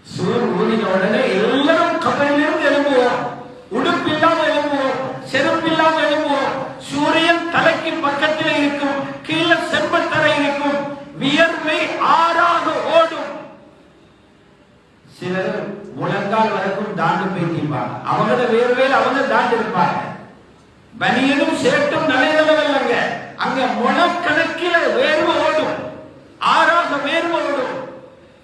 சூர் ஊதின உடனே எல்லாரும் கபரிலிருந்து எழும்புவோம், உடுப்பில்லாம எழும்புவோம், செருப்பில்லாம எழும்புவோம். சூரியன் தலைக்கு பக்கத்தில் இருக்கும், கீழே செம்பத்தரை இருக்கும், வியர்வை ஆறாக ஓடும். சிலர் முழங்கால் வரைக்கும் தாண்டு போய்த்திருப்பாங்க, அவங்களோட வேர்வையில் அவங்க தாண்டு இருப்பாங்க. பனியனும் சேட்டும் நலைதளவல்லங்க, அங்க முழக்கணக்கில வேர்வை ஓடும், ஆறாக வேர்வை ஓடும்.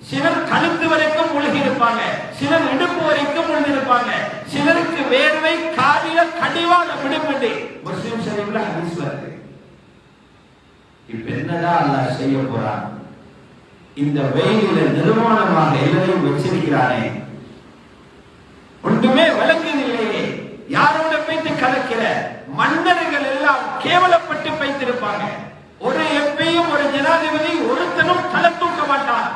சிலர் கழுத்து வரைக்கும் முழுகி இருப்பாங்க, சிலர் இடுப்பு வரைக்கும் முழுகி இருப்பாங்க. சிலருக்கு வேர்வை காலில கடிவாள விடுபட்டு முஸ்லிம் ஷரீஃப்ல ஹதீஸ் வருது. இப்ப என்னதான் அல்லாஹ் செய்ய போறான்? இந்த வெயிலில நிர்மாணமாக எல்லாரையும் வச்சிருக்கிறானே, ஒன்றுமே விளங்குதில்லையே. யாரோட போயிட்டு கலக்கிற மன்னர்கள் எல்லாம் கேவலப்பட்டு வைத்திருப்பாங்க. ஒரு எப்பயும் ஒரு ஜனாதிபதி ஒருத்தனும் தலை தூக்க மாட்டார்,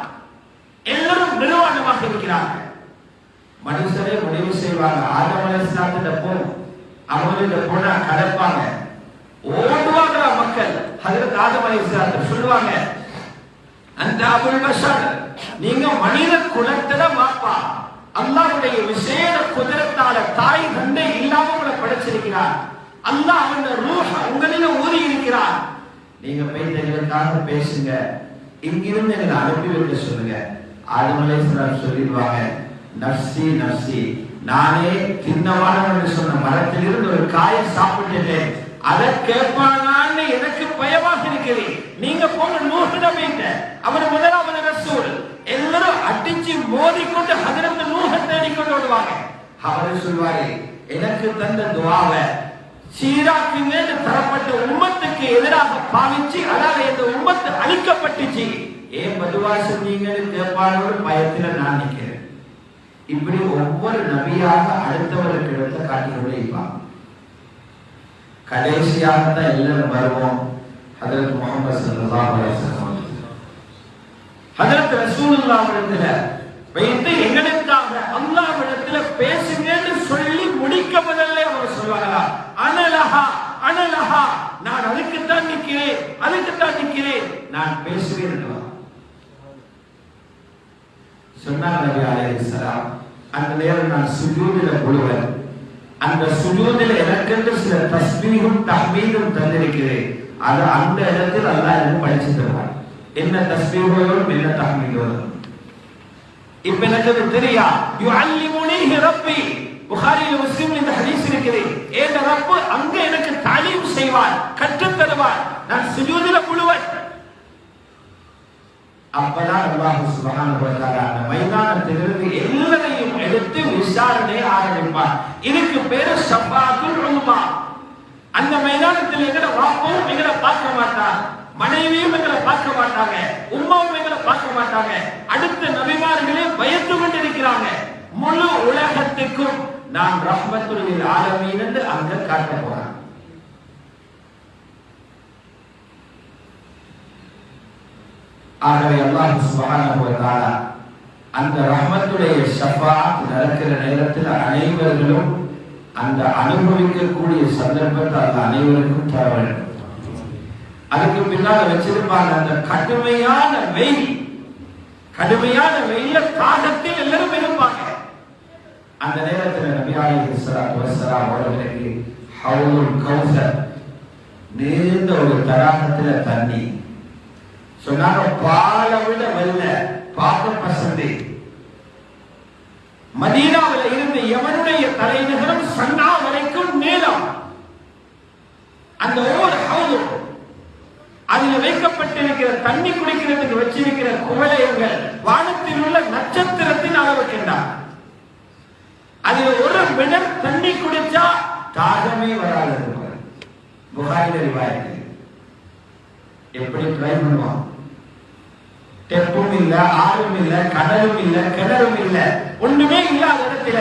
எல்லாரும் நிர்வாணமாக இருக்கிறார்கள். மனுஷரே முடிவு செய்வாங்க. ஆதம் அலைஹிஸ்ஸலாத்திட்ட போ, அவங்கள்ட்ட போனா கடப்பாங்க, ஓடுவாங்க மக்கள். ஹஜ்ரத் ஆதம் அலைஹிஸ்ஸலாம் சொல்லுவாங்க, அந்த அபுல் பஷர், நீங்க மனித குலத்துல வாப்பா, அல்லாஹ்வுடைய விசேட குதிரத்தால தாய் தந்தை இல்லாம உங்களை படைச்சிருக்கிறார். அல்லாஹ் அவனுடைய ரூஹ் உங்களில ஊறி இருக்கிறார். நீங்க போய் எங்களுக்காக பேசுங்க, இங்கிருந்து எங்களை அனுப்பி வைக்க சொல்லுங்க. ஆதம் அலைஹிஸ்ஸலாம் சொல்லிடுவாங்க, நஃப்ஸி நஃப்ஸி, நானே தின்னவானவன் சொன்ன மரத்திலிருந்து ஒரு காயை சாப்பிட்டுட்டேன், அதை கேட்பானான்னு எனக்கு பயமாக இருக்கிறது. நீங்க போங்க நூஹிடம் வைங்க, அவர் முதலாவது ரசூல். எல்லாரும் அடிச்சு மோதிக்கொண்டு ஹஜ்ரத் நூஹை தேடிக்கொண்டு ஓடுவாங்க. அவர் சொல்வாரு, எனக்கு தந்த துஆவை சீராக்குங்க தரப்பட்ட உம்மத்துக்கு எதிராக பாவிச்சு, அதாவது இந்த உம்மத்து அழிக்கப்பட்டுச்சு, ஏன் பதுவா செஞ்சீங்கன்னு கேட்பானோட பயத்துல நான் நிக்கிறேன். இப்படி ஒவ்வொரு நபியாக அடுத்தவருக்கு இடத்த காட்டிக்கொண்டே இருப்பாங்க. கடைசியாக தான் எல்லாரும் வருவோம். ஹஜ்ரத் முஹம்மது ஸல்லல்லாஹு அலைஹி வஸல்லம், ஹஜ்ரத் ரசூலுல்லாஹ் இடத்துல வைத்து எங்களுக்காக அல்லாஹ்விடத்துல பேசுங்கன்னு சொல்லி முடிக்க முதல்ல அவர் சொல்வாங்களா, அனலஹா அனலஹா, நான் அதுக்குத்தான் நிக்கிறேன், அதுக்குத்தான் நிக்கிறேன், நான் பேசுவேன் சொன்னாங்க நபி அலைஹிஸ்ஸலாம். அந்த நேரம் நான் சுஜூதில புழுவேன். அந்த சுஜூதில எனக்கென்று சில தஸ்பீஹும் தஹ்மீதும் தந்திருக்கிறேன். அது அந்த இடத்தில் அல்லாஹ் எனக்கு படிச்சு தருவான். என்ன தஸ்பீஹோடும் என்ன தஹ்மீதோடும் இப்ப எனக்கு தெரியா. யுஅல்லிமுனீஹி ரப்பி, புகாரில முஸ்லிம்ல இந்த ஹதீஸ் இருக்குது. ஏன் ரப்பு அங்க எனக்கு தாலீம் செய்வார், கற்றுத் தருவார். நான் சுஜூதில புழுவேன். அப்பதான் அல்லாஹ் சுப்ஹானஹு வ தஆலா அந்த மைதானத்திலிருந்து எல்லாரையும் எடுத்து விசாரணை ஆரம்பிப்பார். இதுக்கு பேரு ஷஃபாஅத்துல் உல்மா. அந்த மைதானத்தில் எங்களை வாப்பவும் எங்களை பார்க்க மாட்டார், மனைவியும் எங்களை பார்க்க மாட்டாங்க, உம்மாவும் எங்களை பார்க்க மாட்டாங்க. அடுத்த நபிமார்களே பயந்து கொண்டிருக்கிறாங்க. முழு உலகத்துக்கும் நான் ரஹ்மத்துல் லில் ஆலமீன் என்று அங்க காட்ட போறேன். ஆகவே அல்லாஹ் சுப்ஹானஹு வ தஆலா அந்த ரஹ்மத்துடைய ஷஃபாஅத் நடக்கிற நேரத்தில் அனைவர்களும் அந்த அனுபவிக்கக்கூடிய சந்தர்ப்பத்தை அந்த அனைவருக்கும் தர வேண்டும். அதுக்கு பின்னால் வச்சிருப்பாங்க அந்த கடுமையான வெயில், கடுமையான வெயில தாகத்தில் எல்லாரும் இருப்பாங்க. அந்த நேரத்தில் நபி அலைஹிஸ்ஸலாத்து வஸ்ஸலாம் அவர்களுக்கு ஹவுலுல் கௌசர், நீண்ட ஒரு தடாகத்துல தண்ணி, சொன்னாங்க பாலை விட வெள்ள பார்க்க பசந்தி. மதீனாவில் இருந்து யமனுடைய தலைநகரம் சன்னா வரைக்கும் நீளம். அந்த ஒவ்வொரு ஹவுலும் அதில் வைக்கப்பட்டிருக்கிற தண்ணி குடிக்கிறதுக்கு வச்சிருக்கிற குவளையங்கள் வானத்தில் உள்ள நட்சத்திரத்தின் அளவுக்கின்றார். அதில் ஒரு மிடர் தண்ணி குடிச்சா தாகமே வராது. புகாரில ரிவாயத்து. எப்படி ட்ரை பண்ணுவோம்? தெப்பும் இல்ல, ஆறும் இல்ல, கடலும் இல்ல, கிணறும் இல்ல, ஒண்ணுமே இல்லாத இடத்துல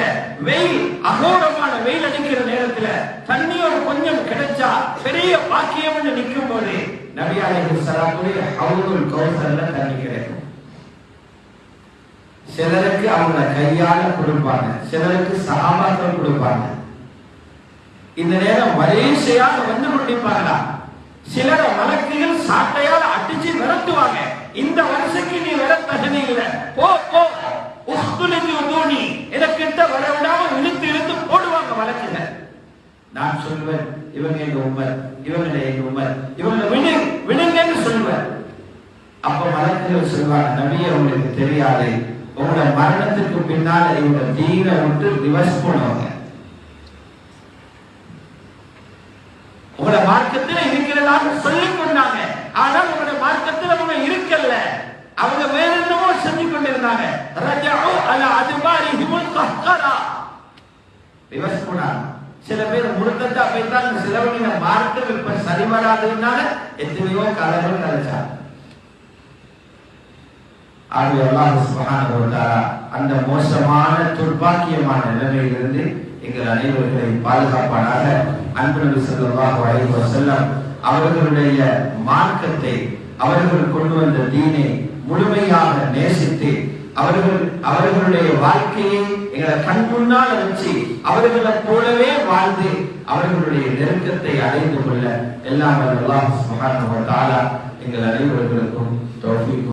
வெயில், அகோரமான வெயில் அடிக்கிற நேரத்துல தண்ணி ஒரு கொஞ்சம் கிடைச்சா பெரிய பாக்கியம் நிற்கும் போது நபி அலைஹிஸ்ஸலாத்துடைய ஹவுலுல் கௌசர்ல தண்ணி கிடைக்கும். சிலருக்கு அவங்க கையால கொடுப்பாங்க, சிலருக்கு சஹாபாக்கள் கொடுப்பாங்க. இந்த நேரம் மலேசியாக வந்து கொண்டிருப்பாங்களா, சிலர மலக்குகள் சாட்டையால் அடிச்சு விரட்டுவாங்க. இந்த வருஷத்துக்கு நீ வர தகுதி இல்லை, போ போ, உஸ்துலி நான் சொல்வேன் இவங்க எங்க உம்மர், இவங்க எங்க உம்மர், இவங்க விடுங்கன்னு சொல்லுவேன். அப்ப மலக்குகள் சொல்வாங்க, நபியே உங்களுக்கு தெரியாது, உங்களோட மரணத்துக்கு பின்னால இவங்க தீனை விட்டு ரிவர்ஸ் பண்ணுவாங்க. உங்களோட மார்க்கத்தில் இருக்கிறதாக சொல்லிக் கொண்டாங்க, ஆனால் உங்களோட மார்க்கத்தில் அவங்க இருக்கல, அவங்க வேற என்னமோ செஞ்சு கொண்டிருந்தாங்க. ரஜஉ அலா அதுபாரிஹிமுல் கஹ்கரா, ரிவர்ஸ் பண்ணாங்க. சில பேர் முருத்தா போய்த்தாங்க, சிலவங்க மார்க்கம் இப்ப சரி வராதுனால எத்தனையோ கலர்கள் கலைச்சாங்க. ஆகவே அல்லாஹ் சுப்ஹானஹு வ தஆலா அந்த மோசமான துர்பாக்கியமான நிலைமையிலிருந்து எங்கள் அனைவர்களை பாதுகாப்பானாக. அன்பு நபி ஸல்லல்லாஹு அலைஹி வஸல்லம் அவர்களுடைய மார்க்கத்தை, அவர்கள் கொண்டு வந்த தீனை முழுமையாக நேசித்து அவர்களுடைய வாழ்க்கையை எங்களை கண் முன்னால் வச்சு அவர்களை போலவே வாழ்ந்து அவர்களுடைய நெருக்கத்தை அடைந்து கொள்ள எல்லாம் அல்லாஹ் சுப்ஹானஹு வ தஆலா எங்கள் அனைவர்களுக்கும் தௌஃபீக்